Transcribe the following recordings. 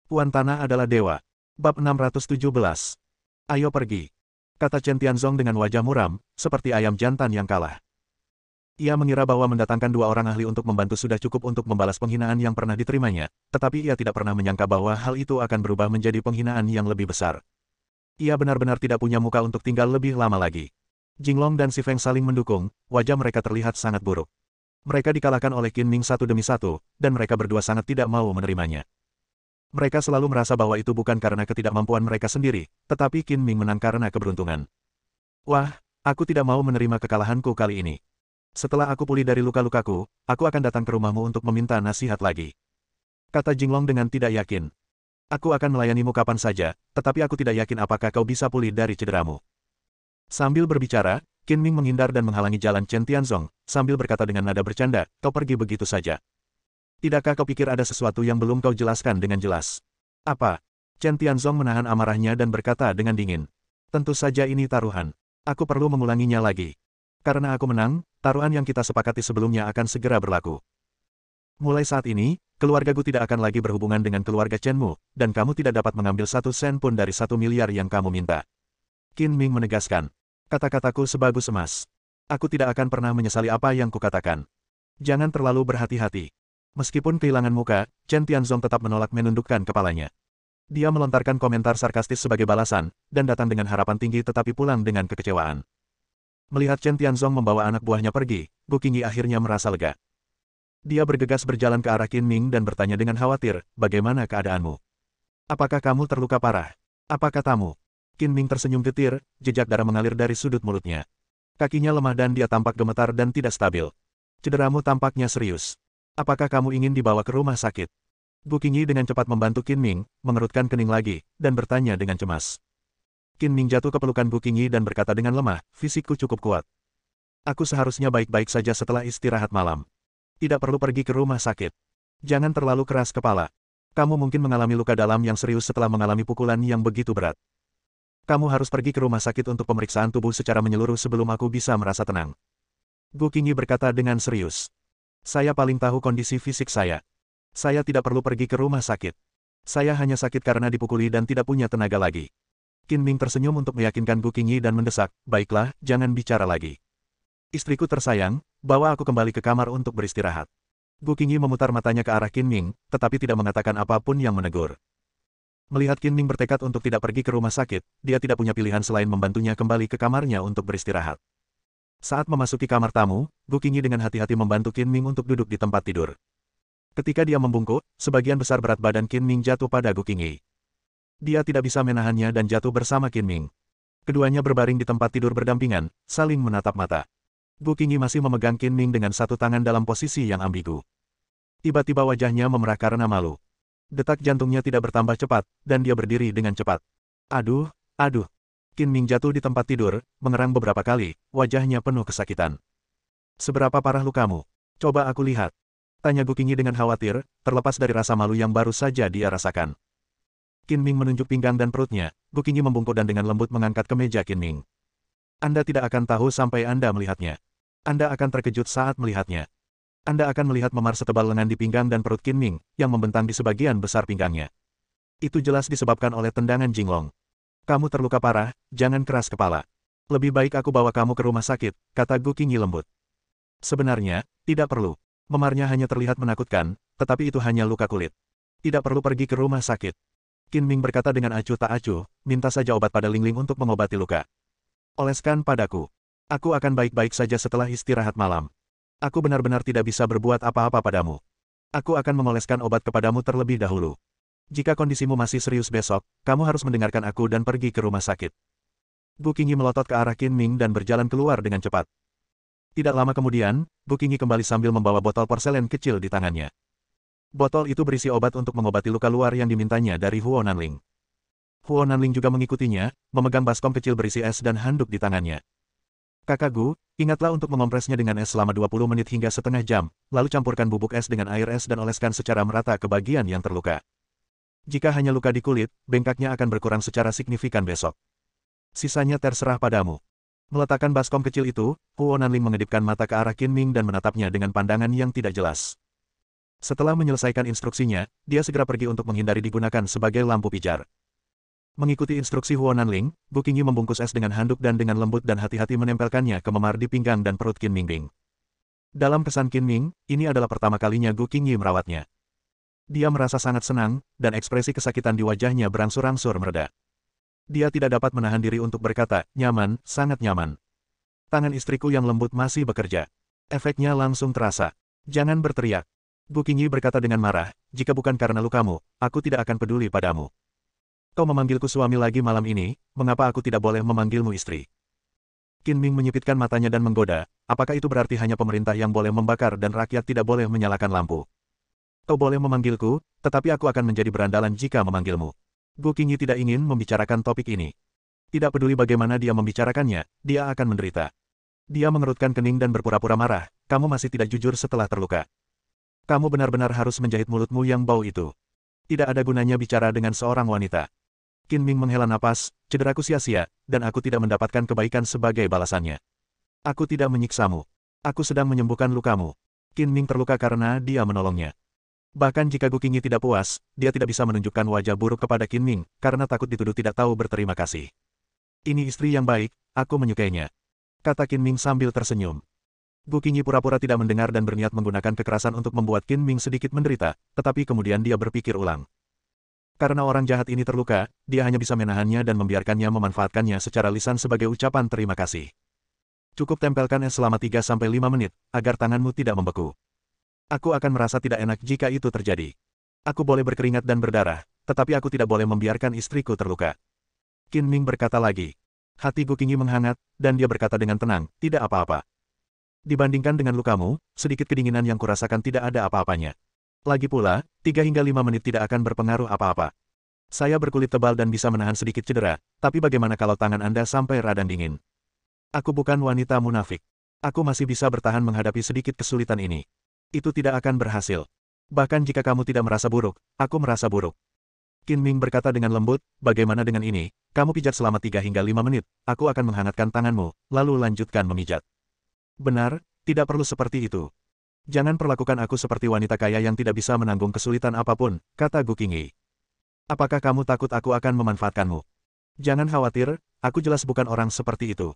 Puan Tanah adalah dewa. Bab 617. Ayo pergi, kata Chen Tianzong dengan wajah muram, seperti ayam jantan yang kalah. Ia mengira bahwa mendatangkan dua orang ahli untuk membantu sudah cukup untuk membalas penghinaan yang pernah diterimanya, tetapi ia tidak pernah menyangka bahwa hal itu akan berubah menjadi penghinaan yang lebih besar. Ia benar-benar tidak punya muka untuk tinggal lebih lama lagi. Jinglong dan Si Feng saling mendukung, wajah mereka terlihat sangat buruk. Mereka dikalahkan oleh Qin Ming satu demi satu, dan mereka berdua sangat tidak mau menerimanya. Mereka selalu merasa bahwa itu bukan karena ketidakmampuan mereka sendiri, tetapi Qin Ming menang karena keberuntungan. Wah, aku tidak mau menerima kekalahanku kali ini. Setelah aku pulih dari luka-lukaku, aku akan datang ke rumahmu untuk meminta nasihat lagi, kata Jinglong dengan tidak yakin. Aku akan melayanimu kapan saja, tetapi aku tidak yakin apakah kau bisa pulih dari cederamu. Sambil berbicara, Qin Ming menghindar dan menghalangi jalan Chen Tianzong, sambil berkata dengan nada bercanda, kau pergi begitu saja. Tidakkah kau pikir ada sesuatu yang belum kau jelaskan dengan jelas? Apa? Chen Tianzong menahan amarahnya dan berkata dengan dingin. Tentu saja ini taruhan. Aku perlu mengulanginya lagi. Karena aku menang, taruhan yang kita sepakati sebelumnya akan segera berlaku. Mulai saat ini, keluargaku tidak akan lagi berhubungan dengan keluarga Chenmu, dan kamu tidak dapat mengambil 1 sen pun dari 1 miliar yang kamu minta. Qin Ming menegaskan. Kata-kataku sebagus emas. Aku tidak akan pernah menyesali apa yang kukatakan. Jangan terlalu berhati-hati. Meskipun kehilangan muka, Chen Tianzong tetap menolak menundukkan kepalanya. Dia melontarkan komentar sarkastis sebagai balasan, dan datang dengan harapan tinggi tetapi pulang dengan kekecewaan. Melihat Chen Tianzong membawa anak buahnya pergi, Gu Qingyi akhirnya merasa lega. Dia bergegas berjalan ke arah Qin Ming dan bertanya dengan khawatir, bagaimana keadaanmu? Apakah kamu terluka parah? Apa katamu? Qin Ming tersenyum getir, jejak darah mengalir dari sudut mulutnya. Kakinya lemah dan dia tampak gemetar dan tidak stabil. Cederamu tampaknya serius. Apakah kamu ingin dibawa ke rumah sakit? Gu Qingyi dengan cepat membantu Qin Ming, mengerutkan kening lagi, dan bertanya dengan cemas. Qin Ming jatuh ke pelukan Gu Qingyi dan berkata dengan lemah, fisikku cukup kuat. Aku seharusnya baik-baik saja setelah istirahat malam. Tidak perlu pergi ke rumah sakit. Jangan terlalu keras kepala. Kamu mungkin mengalami luka dalam yang serius setelah mengalami pukulan yang begitu berat. Kamu harus pergi ke rumah sakit untuk pemeriksaan tubuh secara menyeluruh sebelum aku bisa merasa tenang. Gu Qingyi berkata dengan serius. Saya paling tahu kondisi fisik saya. Saya tidak perlu pergi ke rumah sakit. Saya hanya sakit karena dipukuli dan tidak punya tenaga lagi. Qin Ming tersenyum untuk meyakinkan Gu Qingyi dan mendesak, baiklah, jangan bicara lagi. Istriku tersayang, bawa aku kembali ke kamar untuk beristirahat. Gu Qingyi memutar matanya ke arah Qin Ming, tetapi tidak mengatakan apapun yang menegur. Melihat Qin Ming bertekad untuk tidak pergi ke rumah sakit, dia tidak punya pilihan selain membantunya kembali ke kamarnya untuk beristirahat. Saat memasuki kamar tamu, Gu Qingyi dengan hati-hati membantu Qin Ming untuk duduk di tempat tidur. Ketika dia membungkuk, sebagian besar berat badan Qin Ming jatuh pada Gu Qingyi. Dia tidak bisa menahannya dan jatuh bersama Qin Ming. Keduanya berbaring di tempat tidur berdampingan, saling menatap mata. Gu Qingyi masih memegang Qin Ming dengan satu tangan dalam posisi yang ambigu. Tiba-tiba wajahnya memerah karena malu. Detak jantungnya tidak bertambah cepat, dan dia berdiri dengan cepat. Aduh, aduh. Qin Ming jatuh di tempat tidur, mengerang beberapa kali, wajahnya penuh kesakitan. Seberapa parah lukamu? Coba aku lihat. Tanya Gu Qingyi dengan khawatir, terlepas dari rasa malu yang baru saja dia rasakan. Qin Ming menunjuk pinggang dan perutnya, Gu Qingyi membungkuk dan dengan lembut mengangkat kemeja Qin Ming. Anda tidak akan tahu sampai Anda melihatnya. Anda akan terkejut saat melihatnya. Anda akan melihat memar setebal lengan di pinggang dan perut Qin Ming, yang membentang di sebagian besar pinggangnya. Itu jelas disebabkan oleh tendangan Jinglong. Kamu terluka parah, jangan keras kepala. Lebih baik aku bawa kamu ke rumah sakit, kata Gu Qingyi lembut. Sebenarnya, tidak perlu. Memarnya hanya terlihat menakutkan, tetapi itu hanya luka kulit. Tidak perlu pergi ke rumah sakit. Qin Ming berkata dengan acuh tak acuh, minta saja obat pada Ling Ling untuk mengobati luka. Oleskan padaku. Aku akan baik-baik saja setelah istirahat malam. Aku benar-benar tidak bisa berbuat apa-apa padamu. Aku akan mengoleskan obat kepadamu terlebih dahulu. Jika kondisimu masih serius besok, kamu harus mendengarkan aku dan pergi ke rumah sakit. Gu Qingyi melotot ke arah Qin Ming dan berjalan keluar dengan cepat. Tidak lama kemudian, Gu Qingyi kembali sambil membawa botol porselen kecil di tangannya. Botol itu berisi obat untuk mengobati luka luar yang dimintanya dari Huo Nanling. Huo Nanling juga mengikutinya, memegang baskom kecil berisi es dan handuk di tangannya. Kakak Gu, ingatlah untuk mengompresnya dengan es selama 20 menit hingga setengah jam, lalu campurkan bubuk es dengan air es dan oleskan secara merata ke bagian yang terluka. Jika hanya luka di kulit, bengkaknya akan berkurang secara signifikan besok. Sisanya terserah padamu. Meletakkan baskom kecil itu, Huo Nanling mengedipkan mata ke arah Qin Ming dan menatapnya dengan pandangan yang tidak jelas. Setelah menyelesaikan instruksinya, dia segera pergi untuk menghindari digunakan sebagai lampu pijar. Mengikuti instruksi Huo Nanling, Gu Qingyi membungkus es dengan handuk dan dengan lembut dan hati-hati menempelkannya ke memar di pinggang dan perut Qin Mingbing. Dalam kesan Qin Ming, ini adalah pertama kalinya Gu Qingyi merawatnya. Dia merasa sangat senang, dan ekspresi kesakitan di wajahnya berangsur-angsur mereda. Dia tidak dapat menahan diri untuk berkata, nyaman, sangat nyaman. Tangan istriku yang lembut masih bekerja. Efeknya langsung terasa. Jangan berteriak. Gu Qingyi berkata dengan marah, jika bukan karena lukamu, aku tidak akan peduli padamu. Kau memanggilku suami lagi malam ini, mengapa aku tidak boleh memanggilmu istri? Qin Ming menyipitkan matanya dan menggoda, apakah itu berarti hanya pemerintah yang boleh membakar dan rakyat tidak boleh menyalakan lampu? Kau boleh memanggilku, tetapi aku akan menjadi berandalan jika memanggilmu. Gu Qingyi tidak ingin membicarakan topik ini. Tidak peduli bagaimana dia membicarakannya, dia akan menderita. Dia mengerutkan kening dan berpura-pura marah, kamu masih tidak jujur setelah terluka. Kamu benar-benar harus menjahit mulutmu yang bau itu. Tidak ada gunanya bicara dengan seorang wanita. Qin Ming menghela napas, cederaku sia-sia, dan aku tidak mendapatkan kebaikan sebagai balasannya. Aku tidak menyiksamu. Aku sedang menyembuhkan lukamu. Qin Ming terluka karena dia menolongnya. Bahkan jika Gu Qingyi tidak puas, dia tidak bisa menunjukkan wajah buruk kepada Qin Ming, karena takut dituduh tidak tahu berterima kasih. Ini istri yang baik, aku menyukainya. Kata Qin Ming sambil tersenyum. Gu Qingyi pura-pura tidak mendengar dan berniat menggunakan kekerasan untuk membuat Qin Ming sedikit menderita, tetapi kemudian dia berpikir ulang. Karena orang jahat ini terluka, dia hanya bisa menahannya dan membiarkannya memanfaatkannya secara lisan sebagai ucapan terima kasih. Cukup tempelkan es selama 3-5 menit, agar tanganmu tidak membeku. Aku akan merasa tidak enak jika itu terjadi. Aku boleh berkeringat dan berdarah, tetapi aku tidak boleh membiarkan istriku terluka. Qin Ming berkata lagi. Hati Gu Qingyi menghangat, dan dia berkata dengan tenang, tidak apa-apa. Dibandingkan dengan lukamu, sedikit kedinginan yang kurasakan tidak ada apa-apanya. Lagi pula, 3 hingga 5 menit tidak akan berpengaruh apa-apa. Saya berkulit tebal dan bisa menahan sedikit cedera, tapi bagaimana kalau tangan Anda sampai radang dingin? Aku bukan wanita munafik. Aku masih bisa bertahan menghadapi sedikit kesulitan ini. Itu tidak akan berhasil. Bahkan jika kamu tidak merasa buruk, aku merasa buruk. Qin Ming berkata dengan lembut, bagaimana dengan ini, kamu pijat selama 3 hingga 5 menit, aku akan menghangatkan tanganmu, lalu lanjutkan memijat. Benar, tidak perlu seperti itu. Jangan perlakukan aku seperti wanita kaya yang tidak bisa menanggung kesulitan apapun, kata Gu Qingyi. Apakah kamu takut aku akan memanfaatkanmu? Jangan khawatir, aku jelas bukan orang seperti itu.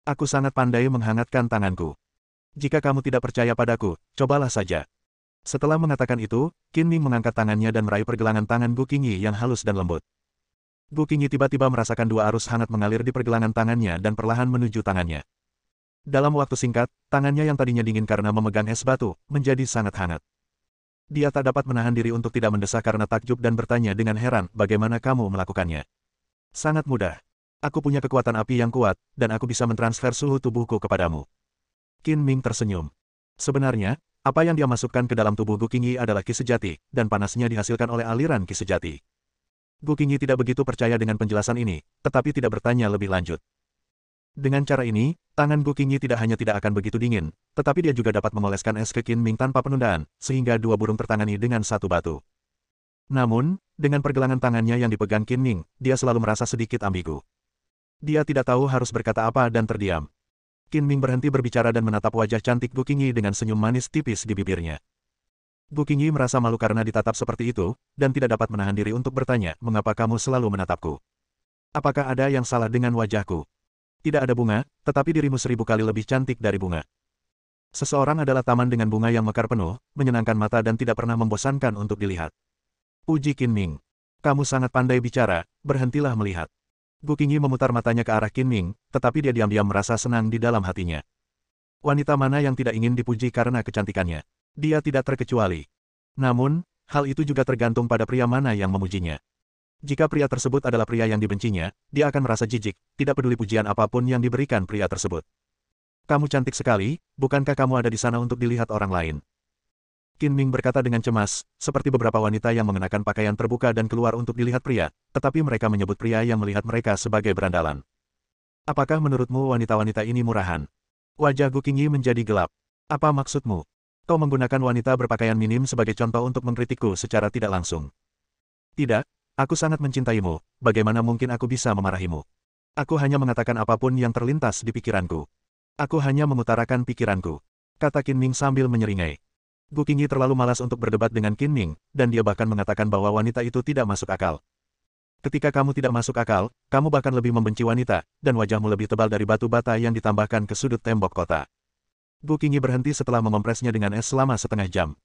Aku sangat pandai menghangatkan tanganku. Jika kamu tidak percaya padaku, cobalah saja. Setelah mengatakan itu, Qin Ming mengangkat tangannya dan meraih pergelangan tangan Gu Qingyi yang halus dan lembut. Gu Qingyi tiba-tiba merasakan 2 arus hangat mengalir di pergelangan tangannya dan perlahan menuju tangannya. Dalam waktu singkat, tangannya yang tadinya dingin karena memegang es batu, menjadi sangat hangat. Dia tak dapat menahan diri untuk tidak mendesak karena takjub dan bertanya dengan heran, bagaimana kamu melakukannya? Sangat mudah. Aku punya kekuatan api yang kuat, dan aku bisa mentransfer suhu tubuhku kepadamu. Qin Ming tersenyum. Sebenarnya, apa yang dia masukkan ke dalam tubuh Gu Qingyi adalah ki sejati, dan panasnya dihasilkan oleh aliran ki sejati. Gu Qingyi tidak begitu percaya dengan penjelasan ini, tetapi tidak bertanya lebih lanjut. Dengan cara ini, tangan Gu Qingyi tidak hanya tidak akan begitu dingin, tetapi dia juga dapat mengoleskan es ke Qin Ming tanpa penundaan, sehingga 2 burung tertangani dengan 1 batu. Namun, dengan pergelangan tangannya yang dipegang Qin Ming, dia selalu merasa sedikit ambigu. Dia tidak tahu harus berkata apa dan terdiam. Qin Ming berhenti berbicara dan menatap wajah cantik Gu Qingyi dengan senyum manis tipis di bibirnya. Gu Qingyi merasa malu karena ditatap seperti itu, dan tidak dapat menahan diri untuk bertanya, mengapa kamu selalu menatapku? Apakah ada yang salah dengan wajahku? Tidak ada bunga, tetapi dirimu 1000 kali lebih cantik dari bunga. Seseorang adalah taman dengan bunga yang mekar penuh, menyenangkan mata dan tidak pernah membosankan untuk dilihat. Uji Qin Ming. Kamu sangat pandai bicara, berhentilah melihat. Gu Qingyi memutar matanya ke arah Qin Ming, tetapi dia diam-diam merasa senang di dalam hatinya. Wanita mana yang tidak ingin dipuji karena kecantikannya? Dia tidak terkecuali. Namun, hal itu juga tergantung pada pria mana yang memujinya. Jika pria tersebut adalah pria yang dibencinya, dia akan merasa jijik, tidak peduli pujian apapun yang diberikan pria tersebut. Kamu cantik sekali, bukankah kamu ada di sana untuk dilihat orang lain? Qin Ming berkata dengan cemas, seperti beberapa wanita yang mengenakan pakaian terbuka dan keluar untuk dilihat pria, tetapi mereka menyebut pria yang melihat mereka sebagai berandalan. Apakah menurutmu wanita-wanita ini murahan? Wajah Gu Qingyi menjadi gelap. Apa maksudmu? Kau menggunakan wanita berpakaian minim sebagai contoh untuk mengkritikku secara tidak langsung. Tidak. Aku sangat mencintaimu, bagaimana mungkin aku bisa memarahimu? Aku hanya mengatakan apapun yang terlintas di pikiranku. Aku hanya mengutarakan pikiranku, kata Qin Ming sambil menyeringai. Gu Qingyi terlalu malas untuk berdebat dengan Qin Ming, dan dia bahkan mengatakan bahwa wanita itu tidak masuk akal. Ketika kamu tidak masuk akal, kamu bahkan lebih membenci wanita, dan wajahmu lebih tebal dari batu bata yang ditambahkan ke sudut tembok kota. Gu Qingyi berhenti setelah memompresnya dengan es selama setengah jam.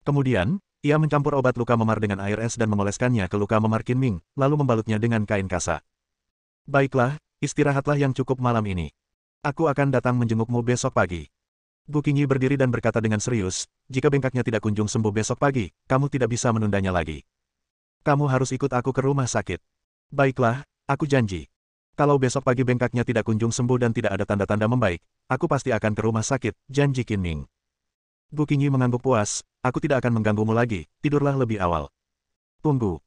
Kemudian, ia mencampur obat luka memar dengan air es dan mengoleskannya ke luka memar Qin Ming, lalu membalutnya dengan kain kasa. Baiklah, istirahatlah yang cukup malam ini. Aku akan datang menjengukmu besok pagi. Gu Qingyi berdiri dan berkata dengan serius, jika bengkaknya tidak kunjung sembuh besok pagi, kamu tidak bisa menundanya lagi. Kamu harus ikut aku ke rumah sakit. Baiklah, aku janji. Kalau besok pagi bengkaknya tidak kunjung sembuh dan tidak ada tanda-tanda membaik, aku pasti akan ke rumah sakit, janji Qin Ming. Gu Qingyi mengangguk puas, aku tidak akan mengganggumu lagi, tidurlah lebih awal. Tunggu.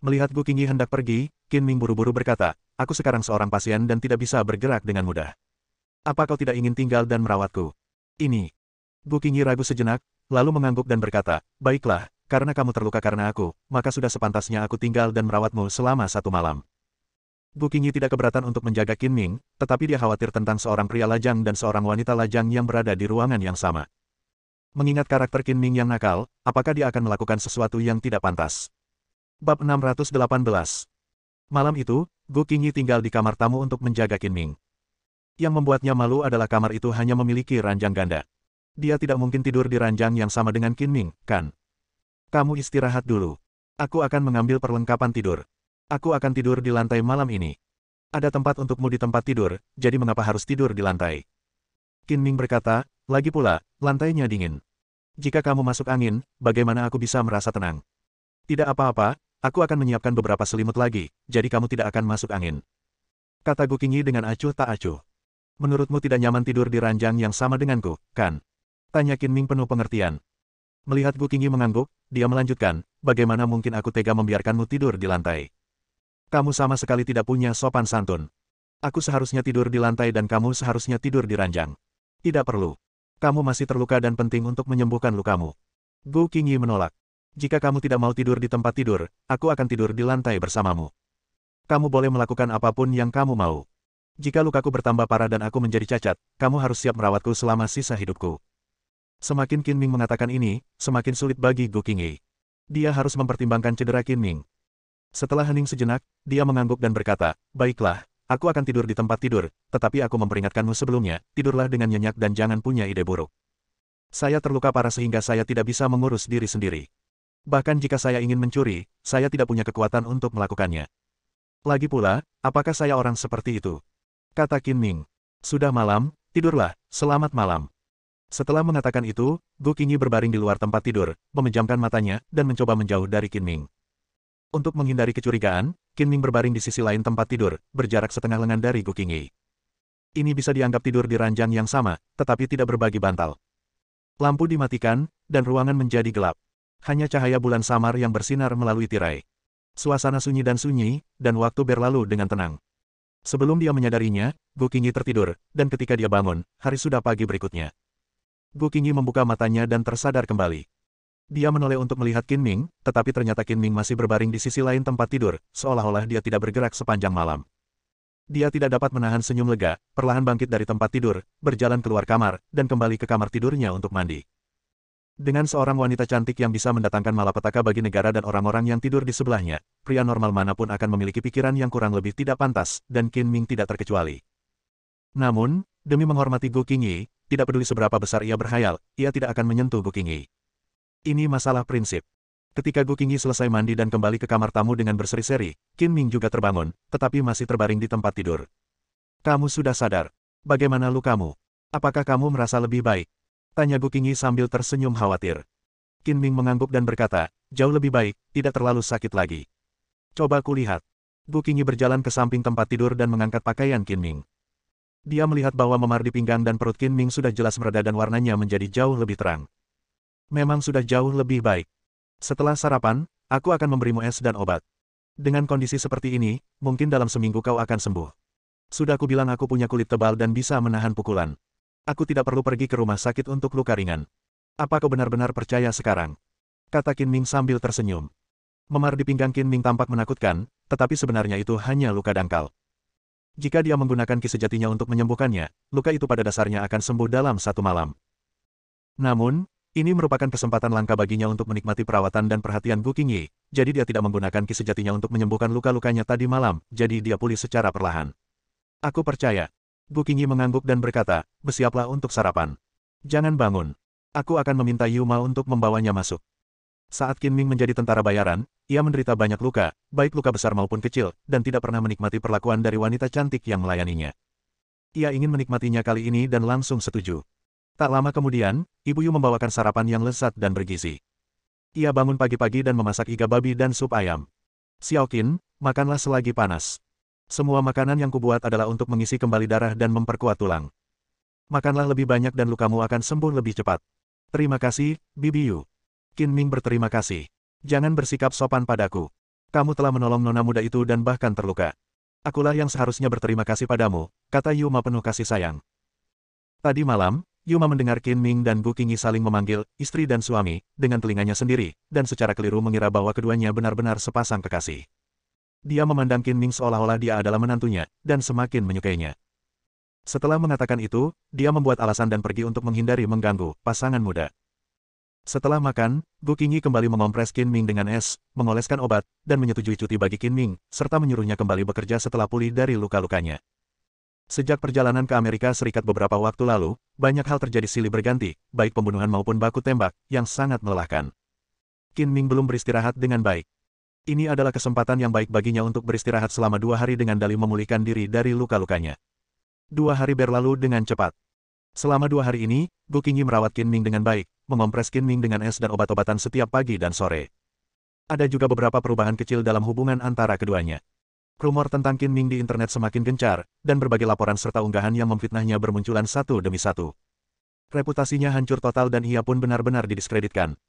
Melihat Gu Qingyi hendak pergi, Qin Ming buru-buru berkata, aku sekarang seorang pasien dan tidak bisa bergerak dengan mudah. Apa kau tidak ingin tinggal dan merawatku? Ini. Gu Qingyi ragu sejenak, lalu mengangguk dan berkata, baiklah, karena kamu terluka karena aku, maka sudah sepantasnya aku tinggal dan merawatmu selama 1 malam. Gu Qingyi tidak keberatan untuk menjaga Qin Ming, tetapi dia khawatir tentang seorang pria lajang dan seorang wanita lajang yang berada di ruangan yang sama. Mengingat karakter Qin Ming yang nakal, apakah dia akan melakukan sesuatu yang tidak pantas? Bab 618. Malam itu, Gu Qingyi tinggal di kamar tamu untuk menjaga Qin Ming. Yang membuatnya malu adalah kamar itu hanya memiliki ranjang ganda. Dia tidak mungkin tidur di ranjang yang sama dengan Qin Ming, kan? Kamu istirahat dulu. Aku akan mengambil perlengkapan tidur. Aku akan tidur di lantai malam ini. Ada tempat untukmu di tempat tidur, jadi mengapa harus tidur di lantai? Qin Ming berkata, lagi pula, lantainya dingin. Jika kamu masuk angin, bagaimana aku bisa merasa tenang? Tidak apa-apa, aku akan menyiapkan beberapa selimut lagi, jadi kamu tidak akan masuk angin. Kata Gu Qingyi dengan acuh tak acuh. Menurutmu tidak nyaman tidur di ranjang yang sama denganku, kan? Tanya Qin Ming penuh pengertian. Melihat Gu Qingyi mengangguk, dia melanjutkan, bagaimana mungkin aku tega membiarkanmu tidur di lantai? Kamu sama sekali tidak punya sopan santun. Aku seharusnya tidur di lantai dan kamu seharusnya tidur di ranjang. Tidak perlu. Kamu masih terluka dan penting untuk menyembuhkan lukamu. Gu Qingyi menolak. Jika kamu tidak mau tidur di tempat tidur, aku akan tidur di lantai bersamamu. Kamu boleh melakukan apapun yang kamu mau. Jika lukaku bertambah parah dan aku menjadi cacat, kamu harus siap merawatku selama sisa hidupku. Semakin Qin Ming mengatakan ini, semakin sulit bagi Gu Qingyi. Dia harus mempertimbangkan cedera Qin Ming. Setelah hening sejenak, dia mengangguk dan berkata, baiklah, aku akan tidur di tempat tidur, tetapi aku memperingatkanmu sebelumnya, tidurlah dengan nyenyak dan jangan punya ide buruk. Saya terluka parah sehingga saya tidak bisa mengurus diri sendiri. Bahkan jika saya ingin mencuri, saya tidak punya kekuatan untuk melakukannya. Lagi pula, apakah saya orang seperti itu? Kata Qin Ming. Sudah malam, tidurlah, selamat malam. Setelah mengatakan itu, Gu Qingyi berbaring di luar tempat tidur, memejamkan matanya, dan mencoba menjauh dari Qin Ming. Untuk menghindari kecurigaan, Qin Ming berbaring di sisi lain tempat tidur, berjarak setengah lengan dari Gu Qingyi. Ini bisa dianggap tidur di ranjang yang sama, tetapi tidak berbagi bantal. Lampu dimatikan, dan ruangan menjadi gelap. Hanya cahaya bulan samar yang bersinar melalui tirai. Suasana sunyi, dan waktu berlalu dengan tenang. Sebelum dia menyadarinya, Gu Qingyi tertidur, dan ketika dia bangun, hari sudah pagi berikutnya. Gu Qingyi membuka matanya dan tersadar kembali. Dia menoleh untuk melihat Qin Ming, tetapi ternyata Qin Ming masih berbaring di sisi lain tempat tidur, seolah-olah dia tidak bergerak sepanjang malam. Dia tidak dapat menahan senyum lega, perlahan bangkit dari tempat tidur, berjalan keluar kamar, dan kembali ke kamar tidurnya untuk mandi. Dengan seorang wanita cantik yang bisa mendatangkan malapetaka bagi negara dan orang-orang yang tidur di sebelahnya, pria normal manapun akan memiliki pikiran yang kurang lebih tidak pantas, dan Qin Ming tidak terkecuali. Namun, demi menghormati Gu Qingyi, tidak peduli seberapa besar ia berhayal, ia tidak akan menyentuh Gu Qingyi. Ini masalah prinsip. Ketika Gu Qingyi selesai mandi dan kembali ke kamar tamu dengan berseri-seri, Qin Ming juga terbangun, tetapi masih terbaring di tempat tidur. Kamu sudah sadar. Bagaimana lukamu? Apakah kamu merasa lebih baik? Tanya Gu Qingyi sambil tersenyum khawatir. Qin Ming mengangguk dan berkata, jauh lebih baik, tidak terlalu sakit lagi. Coba kulihat. Gu Qingyi berjalan ke samping tempat tidur dan mengangkat pakaian Qin Ming. Dia melihat bahwa memar di pinggang dan perut Qin Ming sudah jelas mereda dan warnanya menjadi jauh lebih terang. Memang sudah jauh lebih baik. Setelah sarapan, aku akan memberimu es dan obat. Dengan kondisi seperti ini, mungkin dalam seminggu kau akan sembuh. Sudah aku bilang aku punya kulit tebal dan bisa menahan pukulan. Aku tidak perlu pergi ke rumah sakit untuk luka ringan. Apa kau benar-benar percaya sekarang? Kata Qin Ming sambil tersenyum. Memar di pinggang Qin Ming tampak menakutkan, tetapi sebenarnya itu hanya luka dangkal. Jika dia menggunakan ki sejatinya untuk menyembuhkannya, luka itu pada dasarnya akan sembuh dalam 1 malam. Namun, Ini merupakan kesempatan langka baginya untuk menikmati perawatan dan perhatian Gu Qingyi, jadi dia tidak menggunakan ki sejatinya untuk menyembuhkan luka-lukanya tadi malam, jadi dia pulih secara perlahan. Aku percaya. Gu Qingyi mengangguk dan berkata, bersiaplah untuk sarapan. Jangan bangun. Aku akan meminta Yuma untuk membawanya masuk. Saat Qin Ming menjadi tentara bayaran, ia menderita banyak luka, baik luka besar maupun kecil, dan tidak pernah menikmati perlakuan dari wanita cantik yang melayaninya. Ia ingin menikmatinya kali ini dan langsung setuju. Tak lama kemudian, Ibu Yu membawakan sarapan yang lezat dan bergizi. Ia bangun pagi-pagi dan memasak iga babi dan sup ayam. Xiao Qin, makanlah selagi panas. Semua makanan yang kubuat adalah untuk mengisi kembali darah dan memperkuat tulang. Makanlah lebih banyak dan lukamu akan sembuh lebih cepat. Terima kasih, Bibi Yu. Qin Ming berterima kasih. Jangan bersikap sopan padaku. Kamu telah menolong nona muda itu dan bahkan terluka. Akulah yang seharusnya berterima kasih padamu, kata Yuma penuh kasih sayang. Tadi malam, Yuma mendengar Qin Ming dan Gu Qingyi saling memanggil istri dan suami dengan telinganya sendiri, dan secara keliru mengira bahwa keduanya benar-benar sepasang kekasih. Dia memandang Qin Ming seolah-olah dia adalah menantunya, dan semakin menyukainya. Setelah mengatakan itu, dia membuat alasan dan pergi untuk menghindari mengganggu pasangan muda. Setelah makan, Gu Qingyi kembali mengompres Qin Ming dengan es, mengoleskan obat, dan menyetujui cuti bagi Qin Ming, serta menyuruhnya kembali bekerja setelah pulih dari luka-lukanya. Sejak perjalanan ke Amerika Serikat beberapa waktu lalu, banyak hal terjadi silih berganti, baik pembunuhan maupun baku tembak, yang sangat melelahkan. Qin Ming belum beristirahat dengan baik. Ini adalah kesempatan yang baik baginya untuk beristirahat selama 2 hari dengan dalih memulihkan diri dari luka-lukanya. 2 hari berlalu dengan cepat. Selama 2 hari ini, Gu Qingyi merawat Qin Ming dengan baik, mengompres Qin Ming dengan es dan obat-obatan setiap pagi dan sore. Ada juga beberapa perubahan kecil dalam hubungan antara keduanya. Rumor tentang Qin Ming di internet semakin gencar, dan berbagai laporan serta unggahan yang memfitnahnya bermunculan satu demi satu. Reputasinya hancur total dan ia pun benar-benar didiskreditkan.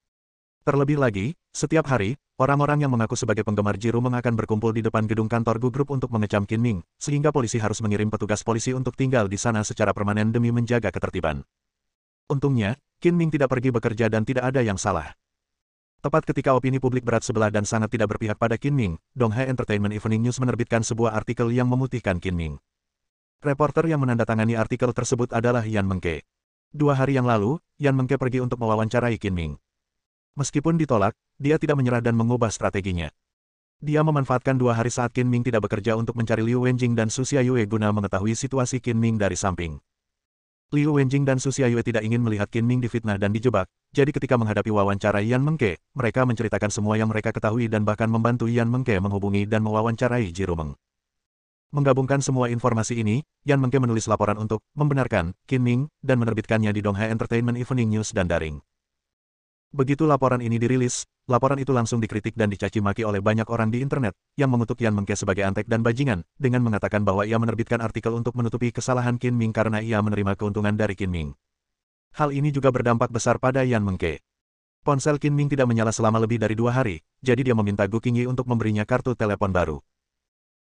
Terlebih lagi, setiap hari, orang-orang yang mengaku sebagai penggemar Ji Rumeng akan berkumpul di depan gedung kantor Gu Group untuk mengecam Qin Ming, sehingga polisi harus mengirim petugas polisi untuk tinggal di sana secara permanen demi menjaga ketertiban. Untungnya, Qin Ming tidak pergi bekerja dan tidak ada yang salah. Tepat ketika opini publik berat sebelah dan sangat tidak berpihak pada Qin Ming, Donghai Entertainment Evening News menerbitkan sebuah artikel yang memutihkan Qin Ming. Reporter yang menandatangani artikel tersebut adalah Yan Mengke. 2 hari yang lalu, Yan Mengke pergi untuk mewawancarai Qin Ming. Meskipun ditolak, dia tidak menyerah dan mengubah strateginya. Dia memanfaatkan 2 hari saat Qin Ming tidak bekerja untuk mencari Liu Wenjing dan Su Xiaoyue guna mengetahui situasi Qin Ming dari samping. Liu Wenjing dan Su Xiaoyue tidak ingin melihat Qin Ming difitnah dan dijebak, jadi ketika menghadapi wawancara Yan Mengke, mereka menceritakan semua yang mereka ketahui dan bahkan membantu Yan Mengke menghubungi dan mewawancarai Ji Rumeng. Menggabungkan semua informasi ini, Yan Mengke menulis laporan untuk membenarkan Qin Ming dan menerbitkannya di Donghai Entertainment Evening News dan daring. Begitu laporan ini dirilis, laporan itu langsung dikritik dan dicaci maki oleh banyak orang di internet, yang mengutuk Yan Mengke sebagai antek dan bajingan, dengan mengatakan bahwa ia menerbitkan artikel untuk menutupi kesalahan Qin Ming karena ia menerima keuntungan dari Qin Ming. Hal ini juga berdampak besar pada Yan Mengke. Ponsel Qin Ming tidak menyala selama lebih dari 2 hari, jadi dia meminta Gu Qingyi untuk memberinya kartu telepon baru.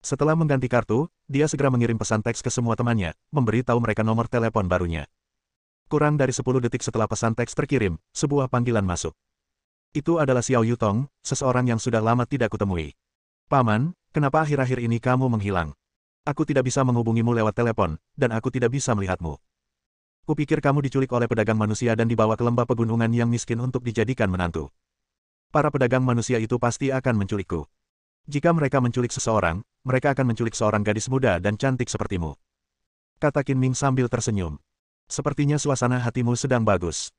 Setelah mengganti kartu, dia segera mengirim pesan teks ke semua temannya, memberi tahu mereka nomor telepon barunya. Kurang dari 10 detik setelah pesan teks terkirim, sebuah panggilan masuk. Itu adalah Xiao Yutong, seseorang yang sudah lama tidak kutemui. Paman, kenapa akhir-akhir ini kamu menghilang? Aku tidak bisa menghubungimu lewat telepon, dan aku tidak bisa melihatmu. Kupikir kamu diculik oleh pedagang manusia dan dibawa ke lembah pegunungan yang miskin untuk dijadikan menantu. Para pedagang manusia itu pasti akan menculikku. Jika mereka menculik seseorang, mereka akan menculik seorang gadis muda dan cantik sepertimu. Kata Qin Ming sambil tersenyum. Sepertinya suasana hatimu sedang bagus.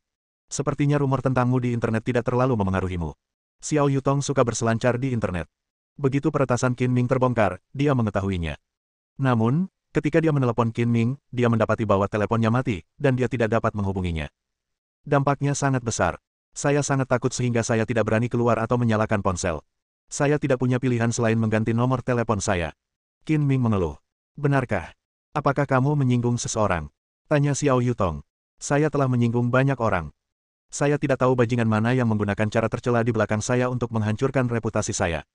Sepertinya rumor tentangmu di internet tidak terlalu memengaruhimu. Xiao Yutong suka berselancar di internet. Begitu peretasan Qin Ming terbongkar, dia mengetahuinya. Namun, ketika dia menelepon Qin Ming, dia mendapati bahwa teleponnya mati, dan dia tidak dapat menghubunginya. Dampaknya sangat besar. Saya sangat takut sehingga saya tidak berani keluar atau menyalakan ponsel. Saya tidak punya pilihan selain mengganti nomor telepon saya. Qin Ming mengeluh. Benarkah? Apakah kamu menyinggung seseorang? Tanya Xiao Yutong. Saya telah menyinggung banyak orang. Saya tidak tahu bajingan mana yang menggunakan cara tercela di belakang saya untuk menghancurkan reputasi saya.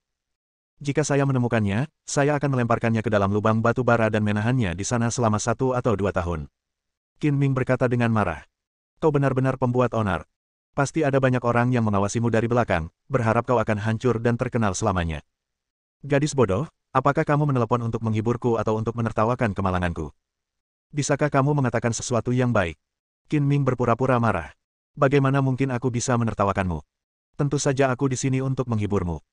Jika saya menemukannya, saya akan melemparkannya ke dalam lubang batu bara dan menahannya di sana selama 1 atau 2 tahun. Qin Ming berkata dengan marah. Kau benar-benar pembuat onar. Pasti ada banyak orang yang mengawasimu dari belakang, berharap kau akan hancur dan terkenal selamanya. Gadis bodoh, apakah kamu menelepon untuk menghiburku atau untuk menertawakan kemalanganku? Bisakah kamu mengatakan sesuatu yang baik? Qin Ming berpura-pura marah. Bagaimana mungkin aku bisa menertawakanmu? Tentu saja aku di sini untuk menghiburmu.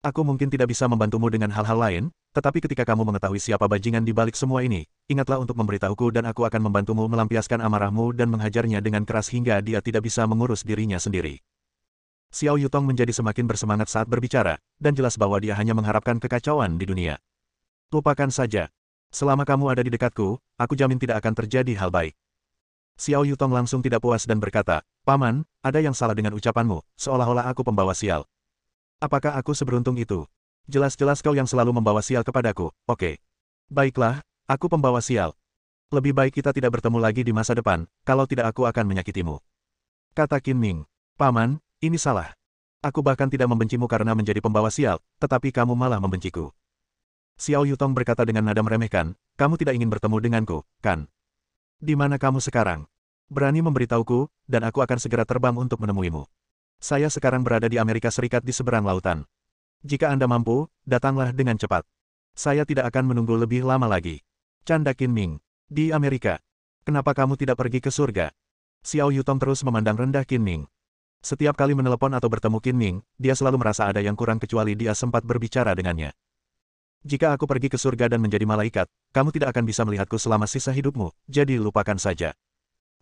Aku mungkin tidak bisa membantumu dengan hal-hal lain, tetapi ketika kamu mengetahui siapa bajingan di balik semua ini, ingatlah untuk memberitahuku dan aku akan membantumu melampiaskan amarahmu dan menghajarnya dengan keras hingga dia tidak bisa mengurus dirinya sendiri. Xiao Yutong menjadi semakin bersemangat saat berbicara, dan jelas bahwa dia hanya mengharapkan kekacauan di dunia. Lupakan saja. Selama kamu ada di dekatku, aku jamin tidak akan terjadi hal baik. Xiao Yutong langsung tidak puas dan berkata, Paman, ada yang salah dengan ucapanmu, seolah-olah aku pembawa sial. Apakah aku seberuntung itu? Jelas-jelas kau yang selalu membawa sial kepadaku, oke. Baiklah, aku pembawa sial. Lebih baik kita tidak bertemu lagi di masa depan, kalau tidak aku akan menyakitimu. Kata Qin Ming. Paman, ini salah. Aku bahkan tidak membencimu karena menjadi pembawa sial, tetapi kamu malah membenciku. Xiao Yutong berkata dengan nada meremehkan, kamu tidak ingin bertemu denganku, kan? Di mana kamu sekarang? Berani memberitahuku, dan aku akan segera terbang untuk menemuimu. Saya sekarang berada di Amerika Serikat di seberang lautan. Jika Anda mampu, datanglah dengan cepat. Saya tidak akan menunggu lebih lama lagi. Canda Qin Ming. Di Amerika. Kenapa kamu tidak pergi ke surga? Xiao Yutong terus memandang rendah Qin Ming. Setiap kali menelepon atau bertemu Qin Ming, dia selalu merasa ada yang kurang kecuali dia sempat berbicara dengannya. Jika aku pergi ke surga dan menjadi malaikat, kamu tidak akan bisa melihatku selama sisa hidupmu, jadi lupakan saja.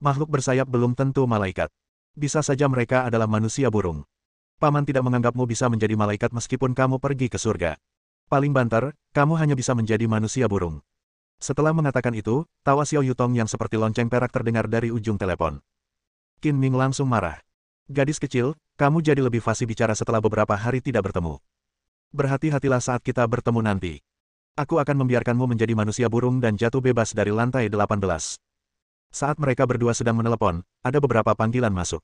Makhluk bersayap belum tentu malaikat. Bisa saja mereka adalah manusia burung. Paman tidak menganggapmu bisa menjadi malaikat meskipun kamu pergi ke surga. Paling banter, kamu hanya bisa menjadi manusia burung. Setelah mengatakan itu, tawa Xiao Yutong yang seperti lonceng perak terdengar dari ujung telepon. Qin Ming langsung marah. Gadis kecil, kamu jadi lebih fasih bicara setelah beberapa hari tidak bertemu. Berhati-hatilah saat kita bertemu nanti. Aku akan membiarkanmu menjadi manusia burung dan jatuh bebas dari lantai 18. Saat mereka berdua sedang menelepon, ada beberapa panggilan masuk.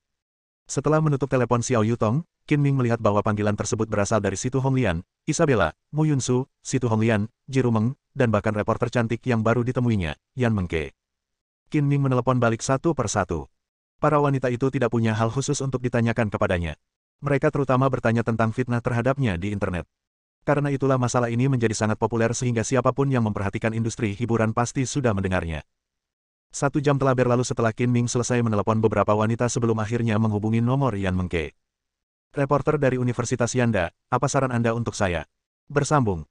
Setelah menutup telepon Xiao Yutong, Qin Ming melihat bahwa panggilan tersebut berasal dari Situ Honglian, Isabella, Mu Yunsu, Situ Honglian, Jirumeng, dan bahkan reporter cantik yang baru ditemuinya, Yan Mengke. Qin Ming menelepon balik satu per satu. Para wanita itu tidak punya hal khusus untuk ditanyakan kepadanya. Mereka terutama bertanya tentang fitnah terhadapnya di internet. Karena itulah masalah ini menjadi sangat populer sehingga siapapun yang memperhatikan industri hiburan pasti sudah mendengarnya. 1 jam telah berlalu setelah Qin Ming selesai menelepon beberapa wanita sebelum akhirnya menghubungi nomor Yan Mengke. Reporter dari Universitas Yanda, apa saran Anda untuk saya? Bersambung.